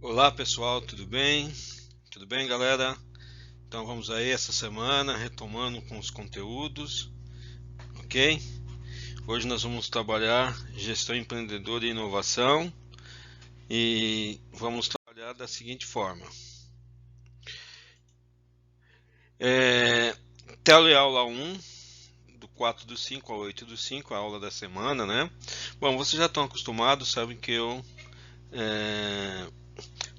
Olá pessoal, tudo bem? Tudo bem, galera? Então vamos aí essa semana retomando com os conteúdos, ok? Hoje nós vamos trabalhar gestão empreendedora e inovação e vamos trabalhar da seguinte forma: é, teleaula 1, do 4/5 ao 8/5, a aula da semana, né? Bom, vocês já estão acostumados, sabem que eu é,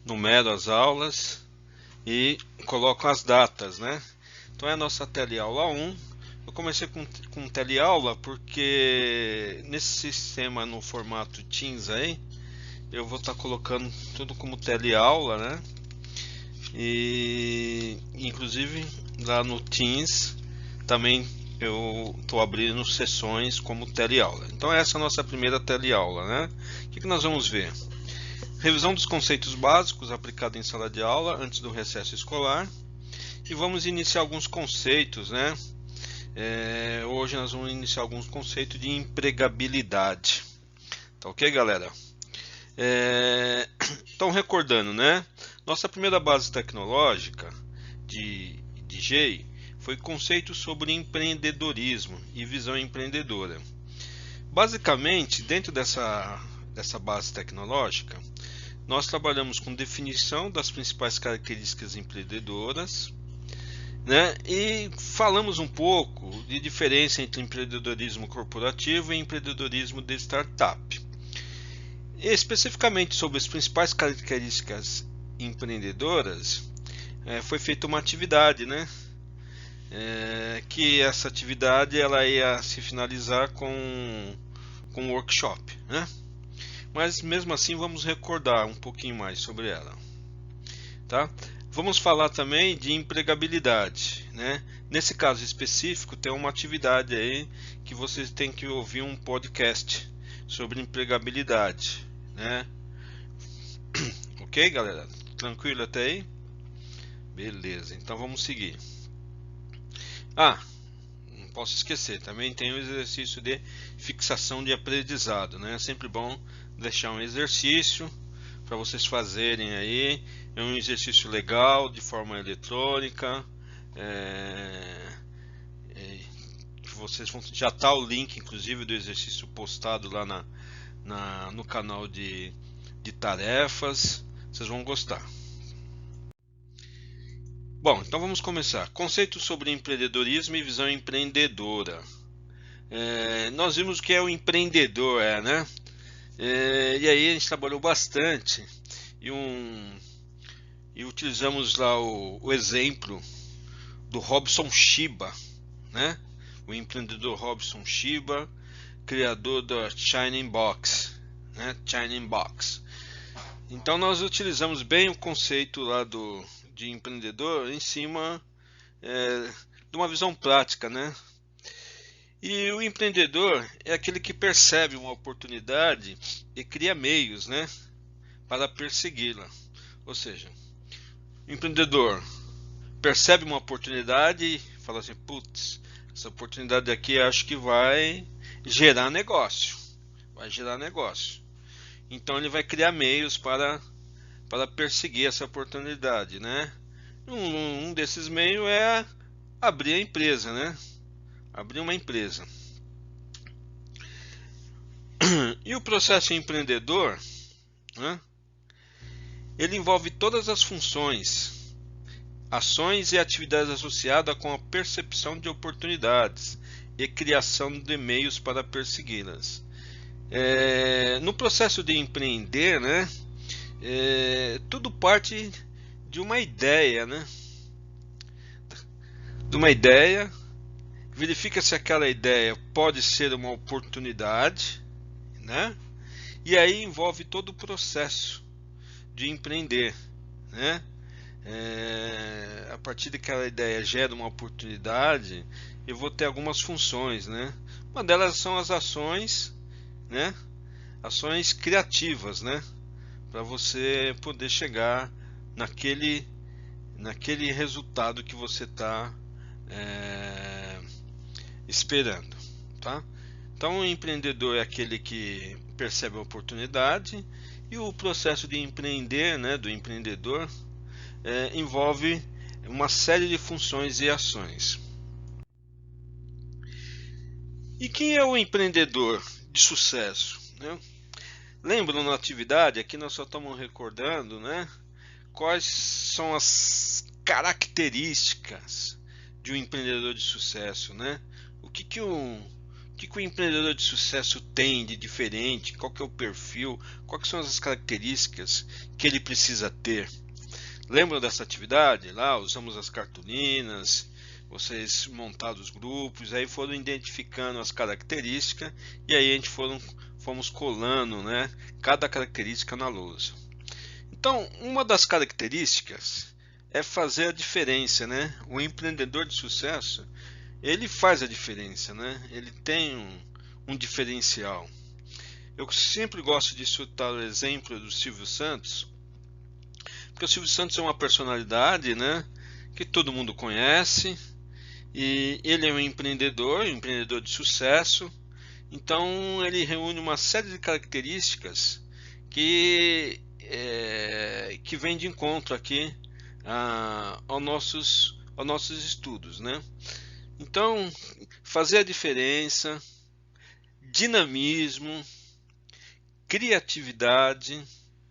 numero as aulas e coloco as datas, né? Então é a nossa teleaula 1. Eu comecei com teleaula porque nesse sistema no formato Teams aí, eu vou estar colocando tudo como teleaula, né? E inclusive lá no Teams também eu estou abrindo sessões como teleaula. Então essa é a nossa primeira teleaula, né? O que nós vamos ver? Revisão dos conceitos básicos aplicados em sala de aula antes do recesso escolar. E vamos iniciar alguns conceitos, né? Hoje nós vamos iniciar alguns conceitos de empregabilidade. Tá ok, galera? Então, recordando, né? Nossa primeira base tecnológica de GEI foi conceito sobre empreendedorismo e visão empreendedora. Basicamente, dentro dessa base tecnológica, nós trabalhamos com definição das principais características empreendedoras, né? E falamos um pouco de diferença entre empreendedorismo corporativo e empreendedorismo de startup. Especificamente sobre as principais características empreendedoras, foi feita uma atividade, né? Que essa atividade ela ia se finalizar com um workshop, né? Mas mesmo assim vamos recordar um pouquinho mais sobre ela, tá? Vamos falar também de empregabilidade, né? Nesse caso específico tem uma atividade aí que vocês têm que ouvir um podcast sobre empregabilidade, né? Ok, galera? Tranquilo até aí? Beleza, então vamos seguir. Não posso esquecer, também tem o exercício de fixação de aprendizado, né? É sempre bom deixar um exercício para vocês fazerem aí. É um exercício legal, de forma eletrônica. É, que vocês vão, já está o link, inclusive, do exercício postado lá no canal de tarefas. Vocês vão gostar. Bom, então vamos começar. Conceito sobre empreendedorismo e visão empreendedora. Nós vimos o que é o empreendedor, né? E aí a gente trabalhou bastante e, e utilizamos lá o exemplo do Robson Shiba, né? O empreendedor Robson Shiba, criador da Shining Box, né? Shining Box. Então nós utilizamos bem o conceito lá de empreendedor em cima de uma visão prática, né? E o empreendedor é aquele que percebe uma oportunidade e cria meios, né, para persegui-la. Ou seja, o empreendedor percebe uma oportunidade e fala assim: putz, essa oportunidade aqui acho que vai gerar negócio. Vai gerar negócio. Então ele vai criar meios para perseguir essa oportunidade, né? Um desses meios é abrir a empresa, né? Abrir uma empresa. E o processo empreendedor, né? Ele envolve todas as funções, ações e atividades associadas com a percepção de oportunidades e criação de meios para persegui-las. No processo de empreender, né, tudo parte de uma ideia, né? De uma ideia, verifica se aquela ideia pode ser uma oportunidade, né? E aí envolve todo o processo de empreender, né? A partir daquela ideia gera uma oportunidade, eu vou ter algumas funções, né? Uma delas são as ações, né? Ações criativas, né? Para você poder chegar naquele resultado que você está esperando, tá? Então, o empreendedor é aquele que percebe a oportunidade E o processo de empreender, né, do empreendedor, envolve uma série de funções e ações. E quem é o empreendedor de sucesso, né? Lembram na atividade, aqui nós só estamos recordando, né, quais são as características de um empreendedor de sucesso, né? O que o empreendedor de sucesso tem de diferente? Qual que é o perfil? Quais são as características que ele precisa ter? Lembram dessa atividade? Lá usamos as cartolinas, vocês montaram os grupos, aí foram identificando as características e aí a gente fomos colando, né, cada característica na lousa. Então, uma das características é fazer a diferença, né? O empreendedor de sucesso, ele faz a diferença, né? Ele tem um diferencial. Eu sempre gosto de citar o exemplo do Silvio Santos, porque o Silvio Santos é uma personalidade, né, que todo mundo conhece, e ele é um empreendedor de sucesso. Então ele reúne uma série de características que vem de encontro aqui aos nossos estudos, né? Então, fazer a diferença, dinamismo, criatividade,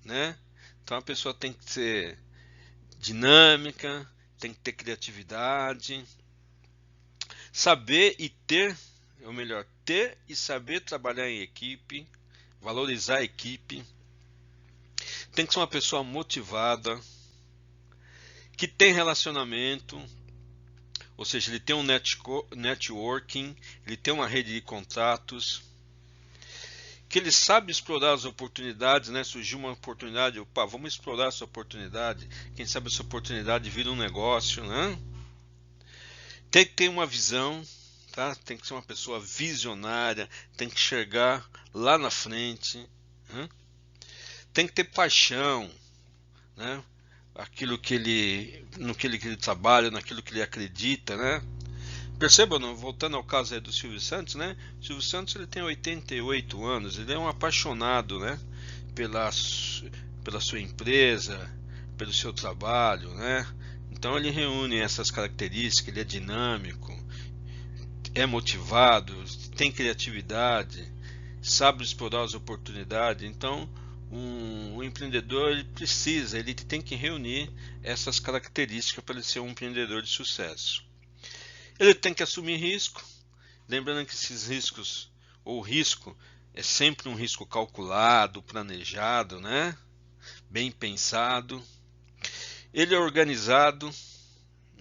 né? Então a pessoa tem que ser dinâmica, tem que ter criatividade, saber e ter, ou melhor, ter e saber trabalhar em equipe, valorizar a equipe, tem que ser uma pessoa motivada, que tem relacionamento, ou seja, ele tem um networking, ele tem uma rede de contatos, que ele sabe explorar as oportunidades, né? Surgiu uma oportunidade, opa, vamos explorar essa oportunidade, quem sabe essa oportunidade vira um negócio, né? Tem que ter uma visão, tá? Tem que ser uma pessoa visionária, tem que enxergar lá na frente, né? Tem que ter paixão, né? No que ele trabalha, naquilo que ele acredita, né? Percebam, voltando ao caso aí do Silvio Santos, né? O Silvio Santos, ele tem 88 anos, ele é um apaixonado, né, pela sua empresa, pelo seu trabalho, né? Então ele reúne essas características, ele é dinâmico, é motivado, tem criatividade, sabe explorar as oportunidades. Então um empreendedor ele tem que reunir essas características para ele ser um empreendedor de sucesso. Ele tem que assumir risco, lembrando que esses riscos, ou risco, é sempre um risco calculado, planejado, né? Bem pensado. Ele é organizado,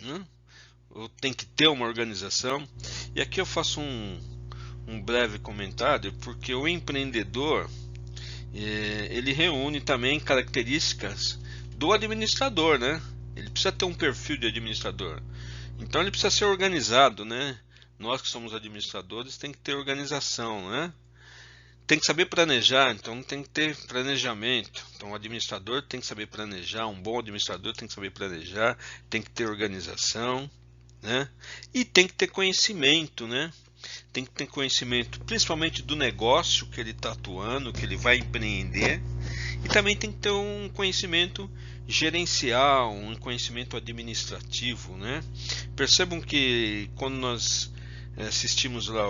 né? Tem que ter uma organização. E aqui eu faço um breve comentário, porque o empreendedor, ele reúne também características do administrador, né? Ele precisa ter um perfil de administrador. Então ele precisa ser organizado, né? Nós que somos administradores tem que ter organização, né? Tem que saber planejar, então tem que ter planejamento. Então o administrador tem que saber planejar, um bom administrador tem que saber planejar, tem que ter organização, né? E tem que ter conhecimento, né? Tem que ter conhecimento principalmente do negócio que ele está atuando, que ele vai empreender, e também tem que ter um conhecimento gerencial, um conhecimento administrativo, né? Percebam que quando nós assistimos lá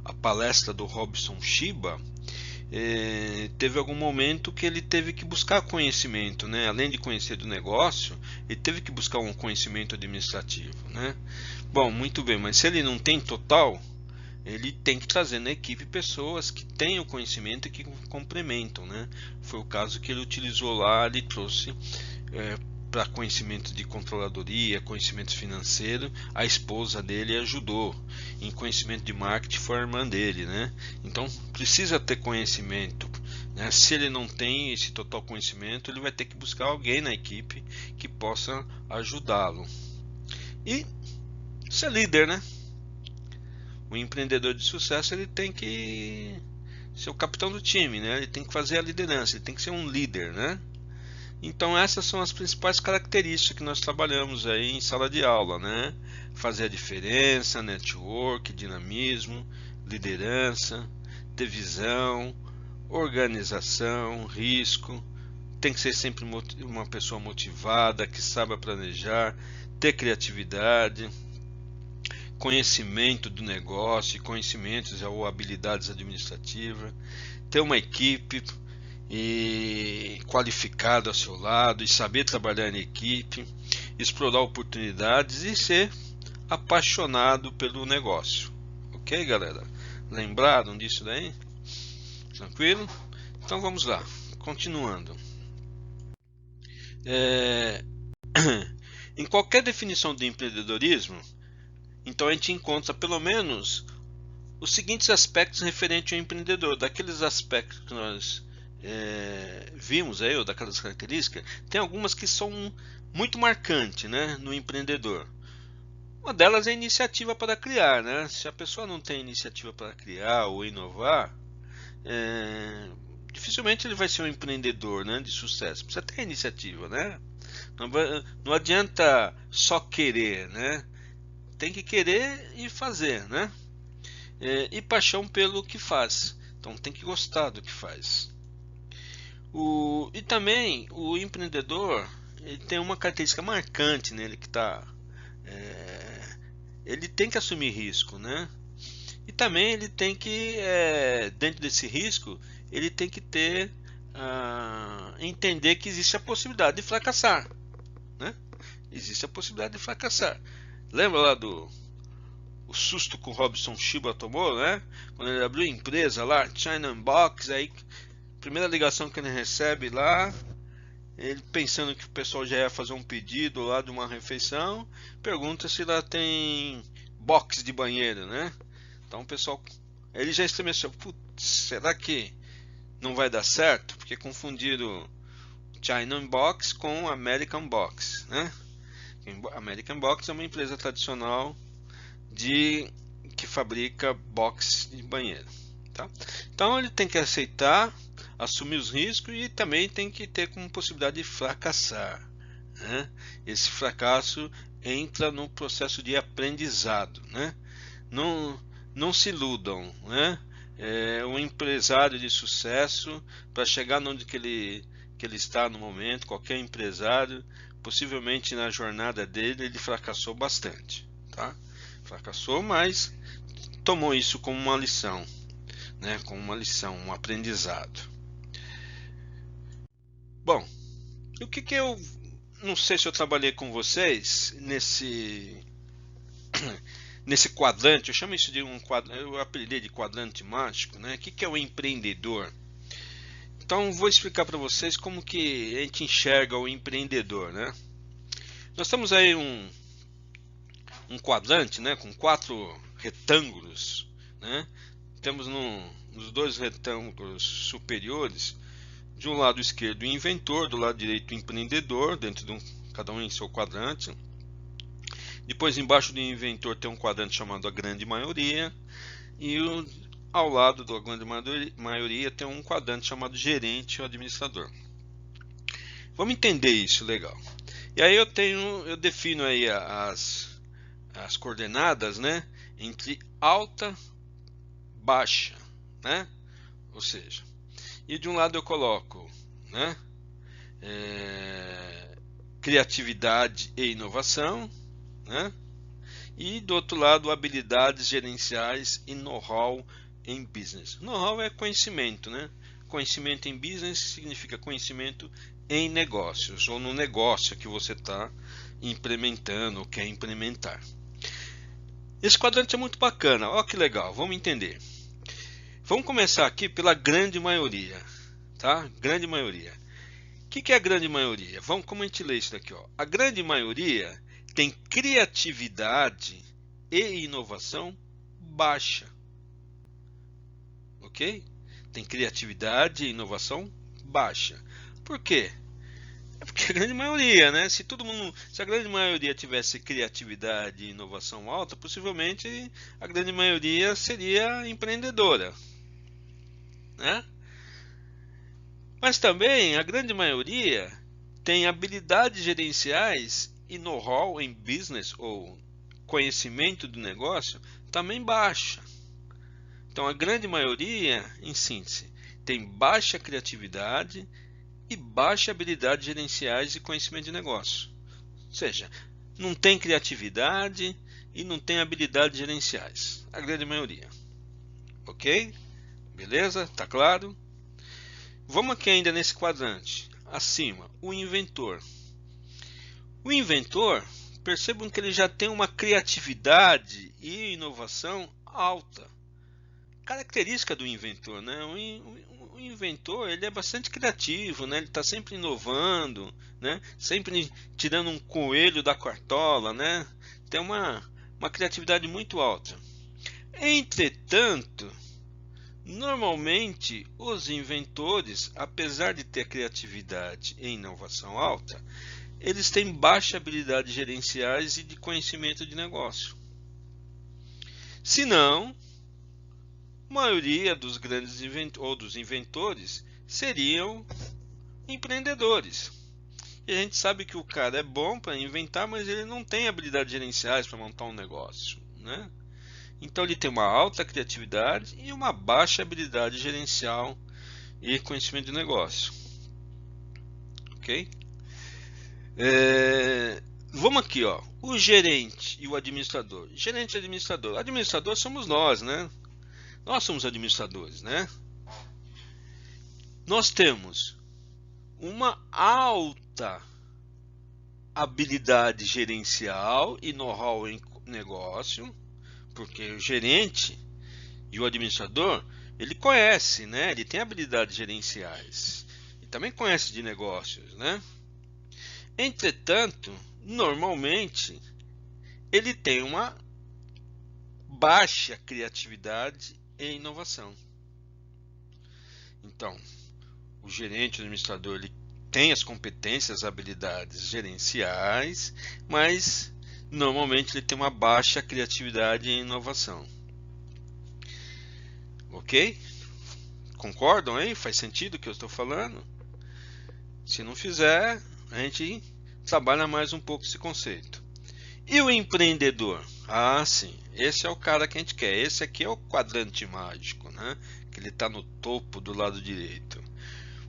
a palestra do Robson Shiba, teve algum momento que ele teve que buscar conhecimento, né? Além de conhecer do negócio, ele teve que buscar um conhecimento administrativo, né? Bom, muito bem, mas se ele não tem total, ele tem que trazer na equipe pessoas que tenham conhecimento e que complementam, né? Foi o caso que ele utilizou lá, ele trouxe para conhecimento de controladoria, conhecimento financeiro, a esposa dele ajudou. Em conhecimento de marketing foi a irmã dele, né? Então precisa ter conhecimento, né? Se ele não tem esse total conhecimento, ele vai ter que buscar alguém na equipe que possa ajudá-lo. E ser líder, né? O empreendedor de sucesso, ele tem que ser o capitão do time, né? Ele tem que fazer a liderança, ele tem que ser um líder, né? Então essas são as principais características que nós trabalhamos aí em sala de aula, né? Fazer a diferença, network, dinamismo, liderança, ter visão, organização, risco. Tem que ser sempre uma pessoa motivada, que saiba planejar, ter criatividade, conhecimento do negócio, conhecimentos ou habilidades administrativas, ter uma equipe qualificada ao seu lado e saber trabalhar em equipe, explorar oportunidades e ser apaixonado pelo negócio. Ok, galera? Lembraram disso daí? Tranquilo? Então vamos lá, continuando. Em qualquer definição de empreendedorismo, então a gente encontra pelo menos os seguintes aspectos referentes ao empreendedor. Daqueles aspectos que nós vimos aí, ou daquelas características, tem algumas que são muito marcantes, né, no empreendedor. Uma delas é a iniciativa para criar, né? Se a pessoa não tem iniciativa para criar ou inovar, dificilmente ele vai ser um empreendedor, né, de sucesso. Precisa ter iniciativa, né? Não adianta só querer, né? Tem que querer e fazer, né? E paixão pelo que faz. Então tem que gostar do que faz. E também o empreendedor, ele tem uma característica marcante nele que ele tem que assumir risco, né? E também ele tem que, dentro desse risco, ele tem que entender que existe a possibilidade de fracassar, né? Existe a possibilidade de fracassar. Lembra lá o susto que o Robson Shiba tomou, né? Quando ele abriu a empresa lá, China Box, aí primeira ligação que ele recebe lá, ele pensando que o pessoal já ia fazer um pedido lá de uma refeição, pergunta se lá tem box de banheiro, né? Então o pessoal, ele já estremeceu, putz, será que não vai dar certo? Porque confundiram China Box com American Box, né? American Box é uma empresa tradicional que fabrica box de banheiro, tá? Então ele tem que aceitar, assumir os riscos e também tem que ter como possibilidade de fracassar, né? Esse fracasso entra no processo de aprendizado, né? Não se iludam, né? Um empresário de sucesso, para chegar onde que ele está no momento, qualquer empresário, possivelmente na jornada dele ele fracassou bastante, tá? Fracassou, mas tomou isso como uma lição, né? Como uma lição, um aprendizado. Bom, o que eu não sei se eu trabalhei com vocês nesse quadrante, eu chamo isso de um quadrante, eu apelidei de quadrante mágico, né? O que é o empreendedor? Então vou explicar para vocês como que a gente enxerga o empreendedor, né? Nós temos aí um quadrante, né, com 4 retângulos, né? Temos nos 2 retângulos superiores, de um lado esquerdo o inventor, do lado direito o empreendedor, dentro de cada um em seu quadrante. Depois embaixo do inventor tem um quadrante chamado a grande maioria, e ao lado da grande maioria tem um quadrante chamado gerente ou administrador. Vamos entender isso, legal. E aí eu defino aí as coordenadas, né, entre alta, baixa, né? Ou seja, e de um lado eu coloco, né, criatividade e inovação, né? E do outro lado habilidades gerenciais e know-how em business. Know-how é conhecimento, né? Conhecimento em business significa conhecimento em negócios ou no negócio que você está implementando ou quer implementar. Esse quadrante é muito bacana, olha que legal, vamos entender. Vamos começar aqui pela grande maioria, tá? Grande maioria. O que é a grande maioria? Como a gente lê isso daqui, ó? A grande maioria tem criatividade e inovação baixa, ok? Tem criatividade e inovação baixa. Por quê? É porque a grande maioria, né? Se a grande maioria tivesse criatividade e inovação alta, possivelmente a grande maioria seria empreendedora, né? Mas também a grande maioria tem habilidades gerenciais e know-how em business ou conhecimento do negócio também baixa. Então a grande maioria, em síntese, tem baixa criatividade e baixa habilidade gerenciais e conhecimento de negócio. Ou seja, não tem criatividade e não tem habilidades gerenciais, a grande maioria. Ok? Beleza? Tá claro? Vamos aqui ainda nesse quadrante. Acima, o inventor. O inventor, percebam que ele já tem uma criatividade e inovação alta. Característica do inventor, né? O inventor, ele é bastante criativo, né? Ele está sempre inovando, né? Sempre tirando um coelho da cartola, né? Tem uma criatividade muito alta. Entretanto, normalmente os inventores, apesar de ter criatividade e inovação alta, eles têm baixa habilidade gerenciais e de conhecimento de negócio. Se não, a maioria dos grandes inventores seriam empreendedores. E a gente sabe que o cara é bom para inventar, mas ele não tem habilidades gerenciais para montar um negócio, né? Então ele tem uma alta criatividade e uma baixa habilidade gerencial e conhecimento de negócio. Ok? Vamos aqui, ó. O gerente e o administrador. Gerente e administrador. Administrador somos nós, né? Nós somos administradores, né? Nós temos uma alta habilidade gerencial e know-how em negócio, porque o gerente e o administrador, ele conhece, né? Ele tem habilidades gerenciais e também conhece de negócios, né? Entretanto, normalmente ele tem uma baixa criatividade e inovação. Então, o gerente, o administrador, ele tem as competências, as habilidades gerenciais, mas normalmente ele tem uma baixa criatividade e inovação. Ok? Concordam aí? Faz sentido o que eu estou falando? Se não fizer, a gente trabalha mais um pouco esse conceito. E o empreendedor? Ah, sim. Esse é o cara que a gente quer. Esse aqui é o quadrante mágico, né? Que ele está no topo do lado direito.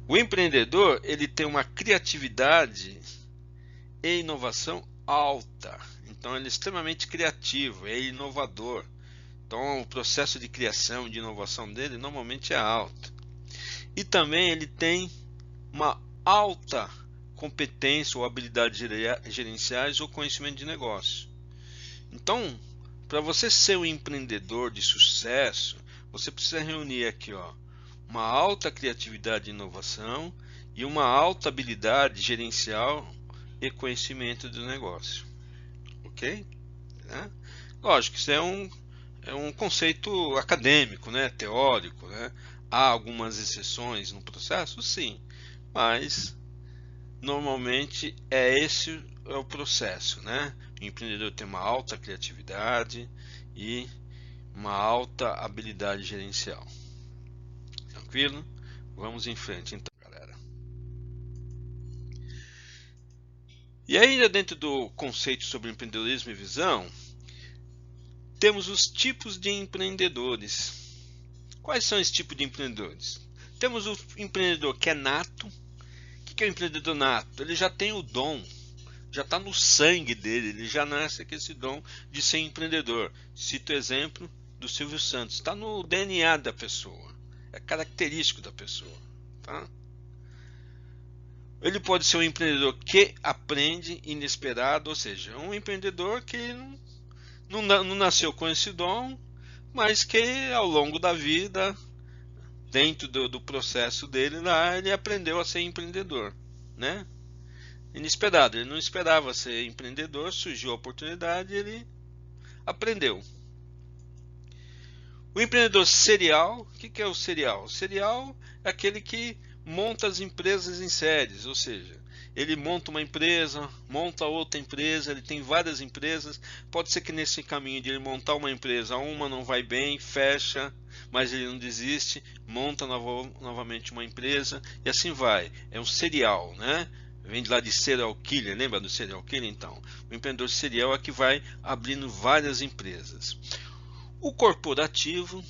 O empreendedor, ele tem uma criatividade e inovação alta. Então ele é extremamente criativo, é inovador. Então o processo de criação e de inovação dele normalmente é alto. E também ele tem uma alta competência ou habilidades gerenciais ou conhecimento de negócio. Então, para você ser um empreendedor de sucesso, você precisa reunir aqui, ó, uma alta criatividade e inovação e uma alta habilidade gerencial e conhecimento do negócio. Ok? Né? Lógico, isso é um conceito acadêmico, né? Teórico. Né? Há algumas exceções no processo? Sim, mas normalmente esse é o processo, né? O empreendedor tem uma alta criatividade e uma alta habilidade gerencial. Tranquilo? Vamos em frente então, galera. E ainda dentro do conceito sobre empreendedorismo e visão, temos os tipos de empreendedores. Quais são esses tipos de empreendedores? Temos o empreendedor que é nato. O que é o empreendedor nato? Ele já tem o dom, já está no sangue dele, ele já nasce com esse dom de ser empreendedor. Cito o exemplo do Silvio Santos, está no DNA da pessoa, é característico da pessoa. Tá? Ele pode ser um empreendedor que aprende inesperado, ou seja, um empreendedor que não nasceu com esse dom, mas que ao longo da vida, dentro do processo dele lá, ele aprendeu a ser empreendedor, né? Inesperado, ele não esperava ser empreendedor, surgiu a oportunidade e ele aprendeu. O empreendedor serial, o que é o serial? O serial é aquele que monta as empresas em séries, ou seja, ele monta uma empresa, monta outra empresa, ele tem várias empresas. Pode ser que nesse caminho de ele montar uma empresa, uma não vai bem, fecha, mas ele não desiste, monta novamente uma empresa e assim vai. É um serial, né? Vem de lá de serial killer, lembra do serial killer? Então, o empreendedor serial é que vai abrindo várias empresas. O corporativo,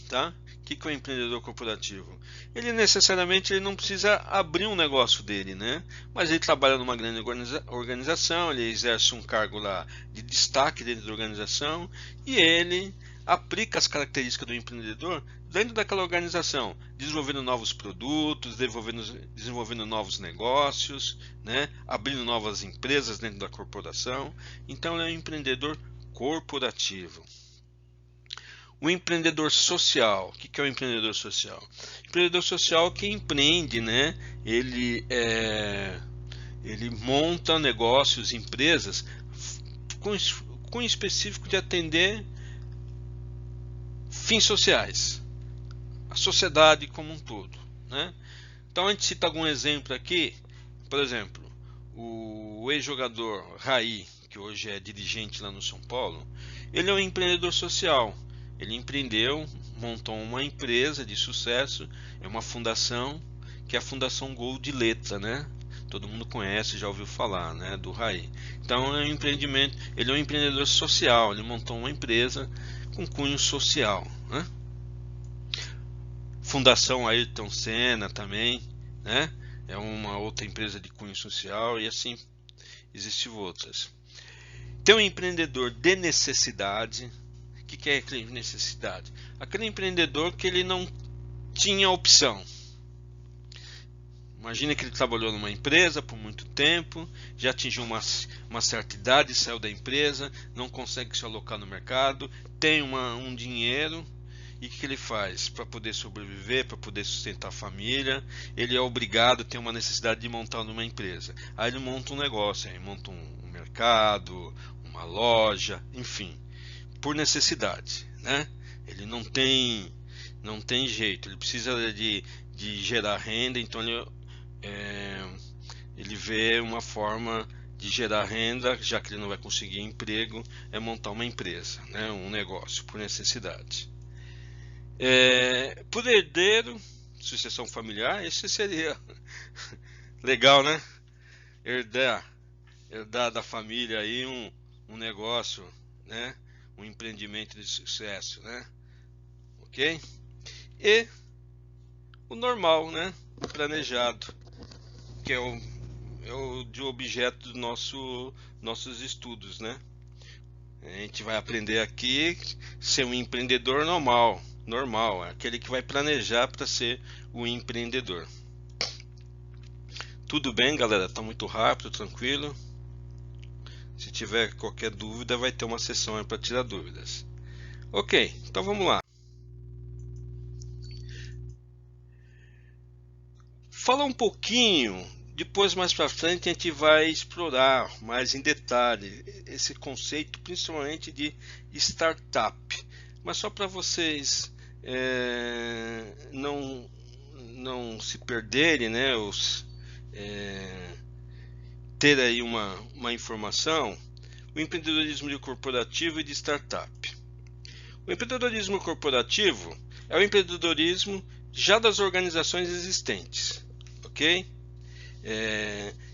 tá? que é o empreendedor corporativo? Ele necessariamente ele não precisa abrir um negócio dele, né? Mas ele trabalha numa grande organização, ele exerce um cargo lá de destaque dentro da organização e ele aplica as características do empreendedor dentro daquela organização, desenvolvendo novos produtos, desenvolvendo novos negócios, né? Abrindo novas empresas dentro da corporação. Então ele é um empreendedor corporativo. O empreendedor social, o que é o empreendedor social? O empreendedor social é quem empreende, né? Ele monta negócios, empresas com específico de atender fins sociais, a sociedade como um todo, né? Então a gente cita algum exemplo aqui, por exemplo, o ex-jogador Raí, que hoje é dirigente lá no São Paulo, ele é um empreendedor social. Ele empreendeu, montou uma empresa de sucesso, é uma fundação, que é a Fundação Gol de Letra, né? Todo mundo conhece, já ouviu falar, né? Do Raí. Então é um empreendimento, ele é um empreendedor social, ele montou uma empresa com cunho social, né? Fundação Ayrton Senna também, né? É uma outra empresa de cunho social e assim existem outras. Tem um empreendedor de necessidade. O que é aquele necessidade? Aquele empreendedor que ele não tinha opção. Imagina que ele trabalhou numa empresa por muito tempo, já atingiu uma certa idade, saiu da empresa, não consegue se alocar no mercado, tem um dinheiro, e o que ele faz? Para poder sobreviver, para poder sustentar a família, ele é obrigado, tem uma necessidade de montar uma empresa. Aí ele monta um negócio, aí monta um mercado, uma loja, enfim, por necessidade, né? Ele não tem jeito, ele precisa de gerar renda, então ele vê uma forma de gerar renda, já que ele não vai conseguir emprego, é montar uma empresa, né? Um negócio por necessidade. Por herdeiro, sucessão familiar, esse seria legal, né? Herdar da família aí um negócio, né? Um empreendimento de sucesso, né? Ok? E o normal, né? O planejado, que é o de objeto dos nossos estudos, né? A gente vai aprender aqui ser um empreendedor normal, é aquele que vai planejar para ser o empreendedor. Tudo bem, galera? Tá muito rápido, tranquilo. Se tiver qualquer dúvida, vai ter uma sessão para tirar dúvidas. Ok, então vamos lá. Fala um pouquinho, depois mais para frente a gente vai explorar mais em detalhe esse conceito, principalmente de startup. Mas só para vocês não se perderem, né? Ter aí uma informação, o empreendedorismo corporativo e de startup. O empreendedorismo corporativo é o empreendedorismo já das organizações existentes, ok?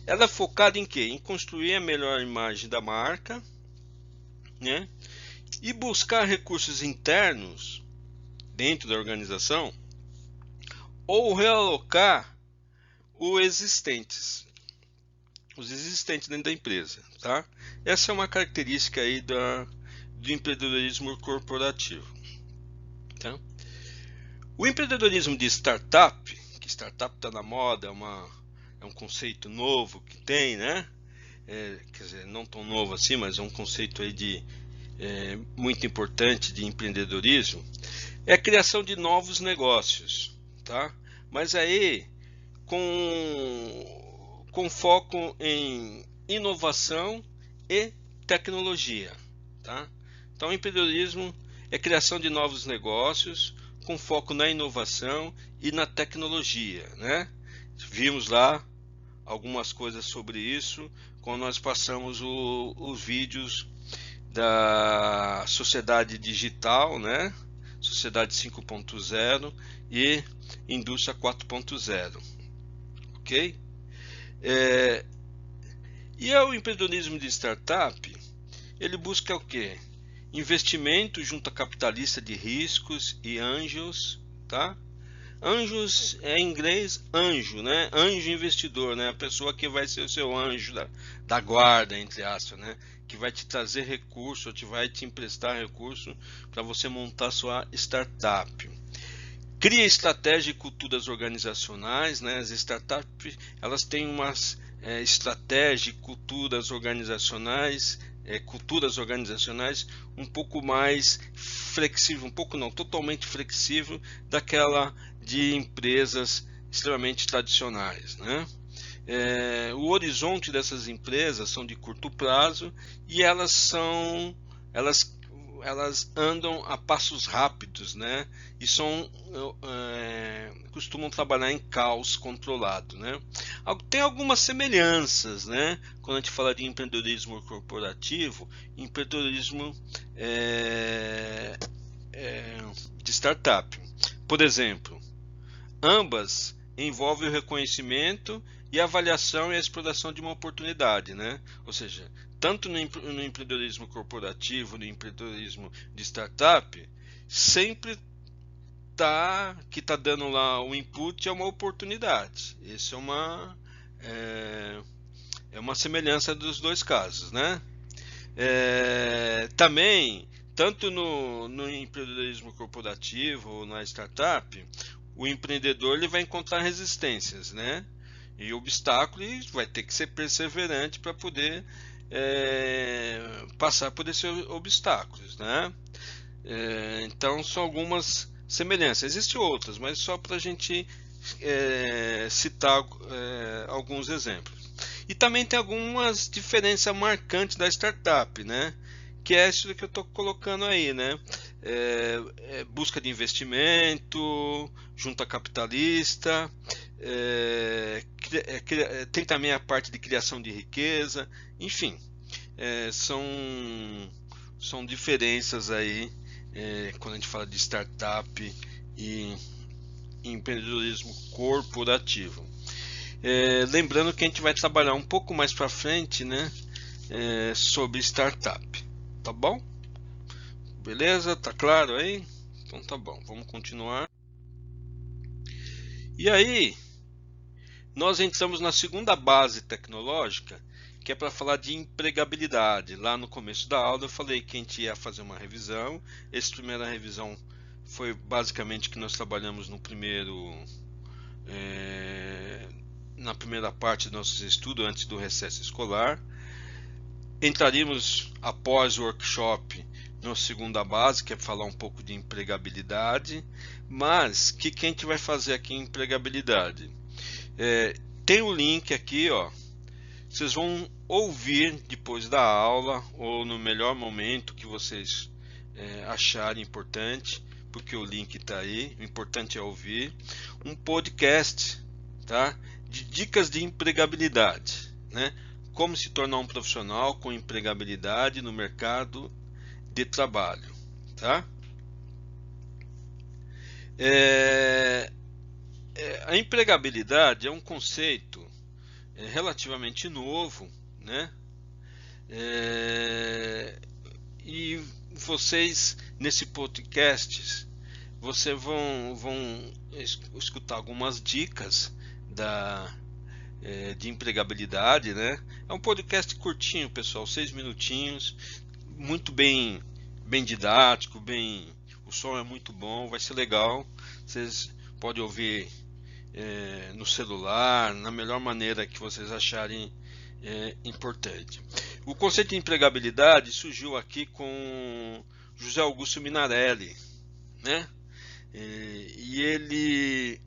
Ela é focada em quê? Em construir a melhor imagem da marca, né? E buscar recursos internos dentro da organização ou realocar os existentes dentro da empresa, tá? Essa é uma característica aí do empreendedorismo corporativo, tá? O empreendedorismo de startup, que startup está na moda, é um conceito novo que tem, né? Quer dizer, não tão novo assim, mas é um conceito aí muito importante de empreendedorismo, é a criação de novos negócios, tá? Mas aí com foco em inovação e tecnologia, tá? Então, o empreendedorismo é a criação de novos negócios com foco na inovação e na tecnologia, né? Vimos lá algumas coisas sobre isso quando nós passamos os vídeos da sociedade digital, né? Sociedade 5.0 e indústria 4.0, ok? E o empreendedorismo de startup, ele busca o quê? Investimento junto a capitalista de riscos e anjos, tá? Anjos é em inglês anjo, né? Anjo investidor, né? A pessoa que vai ser o seu anjo da guarda, entre aspas, né? Que vai te trazer recurso, ou vai te emprestar recurso para você montar sua startup. Cria estratégia e culturas organizacionais, né? As startups, elas têm umas estratégia e culturas organizacionais um pouco mais flexível, um pouco não, totalmente flexível daquela de empresas extremamente tradicionais, né? O horizonte dessas empresas são de curto prazo e elas elas andam a passos rápidos, né? E costumam trabalhar em caos controlado, né? Tem algumas semelhanças, né? Quando a gente fala de empreendedorismo corporativo, empreendedorismo de startup. Por exemplo, ambas envolvem o reconhecimento e a avaliação e a exploração de uma oportunidade, né? Ou seja, tanto no empreendedorismo corporativo, no empreendedorismo de startup, sempre que está dando lá o input é uma oportunidade. Isso é uma semelhança dos dois casos, né? Também, tanto no empreendedorismo corporativo ou na startup, o empreendedor ele vai encontrar resistências, né? E obstáculos, e vai ter que ser perseverante para poder passar por esses obstáculos, né? Então são algumas semelhanças. Existem outras, mas só para a gente citar alguns exemplos. E também tem algumas diferenças marcantes da startup, né? Que é isso que eu estou colocando aí, né? Busca de investimento, junta capitalista, tem também a parte de criação de riqueza, enfim, são diferenças aí quando a gente fala de startup e empreendedorismo corporativo. Lembrando que a gente vai trabalhar um pouco mais para frente, né, sobre startup, tá bom? Beleza? Tá claro aí? Então tá bom, vamos continuar. E aí, nós entramos na segunda base tecnológica, que é para falar de empregabilidade. Lá no começo da aula eu falei que a gente ia fazer uma revisão. Essa primeira revisão foi basicamente que nós trabalhamos na primeira parte do nosso estudo antes do recesso escolar. Entraríamos após o workshop na segunda base, que é falar um pouco de empregabilidade. Mas o que a gente vai fazer aqui em empregabilidade? Tem o link aqui, ó. Vocês vão ouvir depois da aula ou no melhor momento que vocês acharem importante, porque o link está aí. O importante é ouvir um podcast, tá? De dicas de empregabilidade, né? Como se tornar um profissional com empregabilidade no mercado de trabalho, tá? A empregabilidade é um conceito relativamente novo, né? E vocês nesse podcast vocês vão escutar algumas dicas de empregabilidade, né? É um podcast curtinho, pessoal, 6 minutinhos, muito bem didático, o som é muito bom, vai ser legal. Vocês podem ouvir no celular, na melhor maneira que vocês acharem importante. O conceito de empregabilidade surgiu aqui com José Augusto Minarelli, né? E ele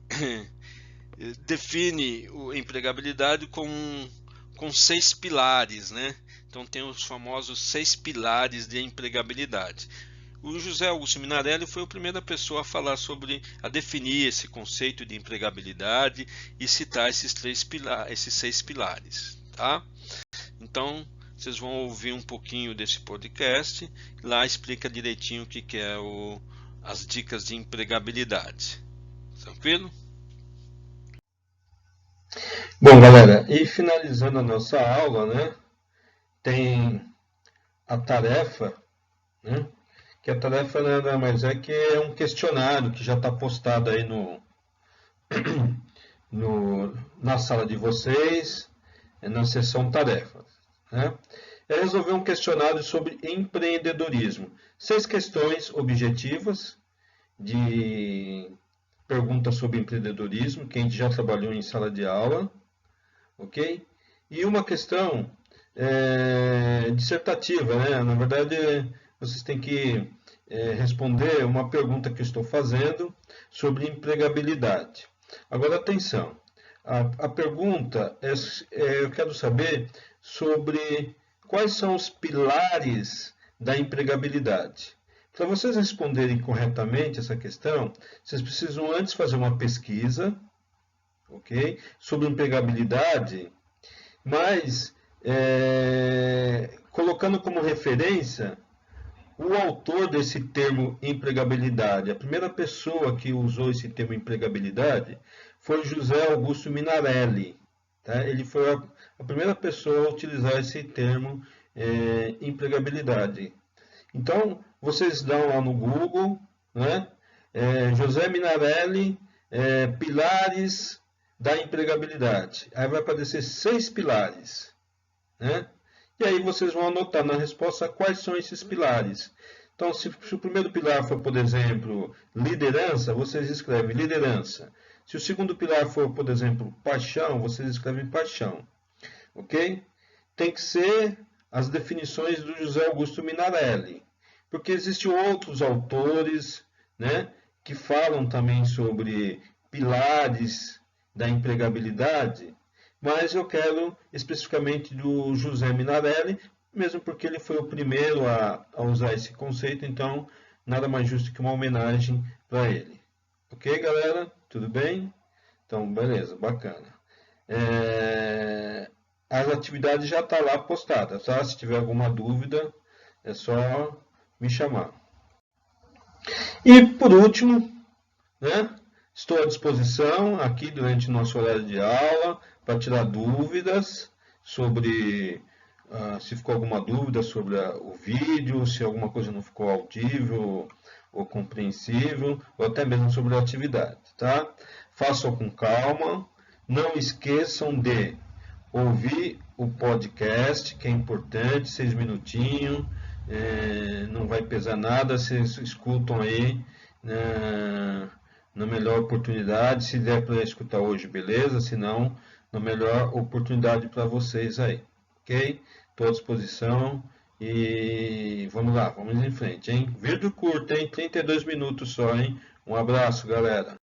define a empregabilidade com 6 pilares, né? Então tem os famosos 6 pilares de empregabilidade. O José Augusto Minarelli foi a primeira pessoa a definir esse conceito de empregabilidade e citar esses 6 pilares, tá? Então, vocês vão ouvir um pouquinho desse podcast, lá explica direitinho o que é as dicas de empregabilidade. Tranquilo? Bom, galera, e finalizando a nossa aula, né, tem a tarefa, né, Que a tarefa nada mais é que é um questionário que já está postado aí na sala de vocês, na seção tarefas, né? É resolver um questionário sobre empreendedorismo. 6 questões objetivas de perguntas sobre empreendedorismo, que a gente já trabalhou em sala de aula, ok? E uma questão dissertativa, né? Na verdade, vocês têm que responder uma pergunta que eu estou fazendo sobre empregabilidade. Agora, atenção. A pergunta eu quero saber sobre quais são os pilares da empregabilidade. Para vocês responderem corretamente essa questão, vocês precisam antes fazer uma pesquisa, ok? Sobre empregabilidade, mas colocando como referência o autor desse termo empregabilidade. A primeira pessoa que usou esse termo empregabilidade foi José Augusto Minarelli. Tá? Ele foi a primeira pessoa a utilizar esse termo empregabilidade. Então, vocês dão lá no Google, né? José Minarelli, pilares da empregabilidade. Aí vai aparecer 6 pilares, né? E aí vocês vão anotar na resposta quais são esses pilares. Então, se o primeiro pilar for, por exemplo, liderança, vocês escrevem liderança. Se o segundo pilar for, por exemplo, paixão, vocês escrevem paixão. Ok? Tem que ser as definições do José Augusto Minarelli. Porque existem outros autores, né, que falam também sobre pilares da empregabilidade, mas eu quero especificamente do José Minarelli, mesmo porque ele foi o primeiro a usar esse conceito, então nada mais justo que uma homenagem para ele. Ok, galera? Tudo bem? Então, beleza, bacana. As atividades já estão lá postadas, tá? Se tiver alguma dúvida, é só me chamar. E por último, né, estou à disposição aqui durante o nosso horário de aula para tirar dúvidas sobre se ficou alguma dúvida sobre o vídeo, se alguma coisa não ficou audível ou compreensível, ou até mesmo sobre a atividade, tá? Façam com calma, não esqueçam de ouvir o podcast, que é importante, 6 minutinhos, não vai pesar nada, vocês escutam aí na melhor oportunidade, se der para escutar hoje, beleza, se não, na melhor oportunidade para vocês aí, ok? Estou à disposição e vamos lá, vamos em frente, hein? Vídeo curto, hein? 32 minutos só, hein? Um abraço, galera.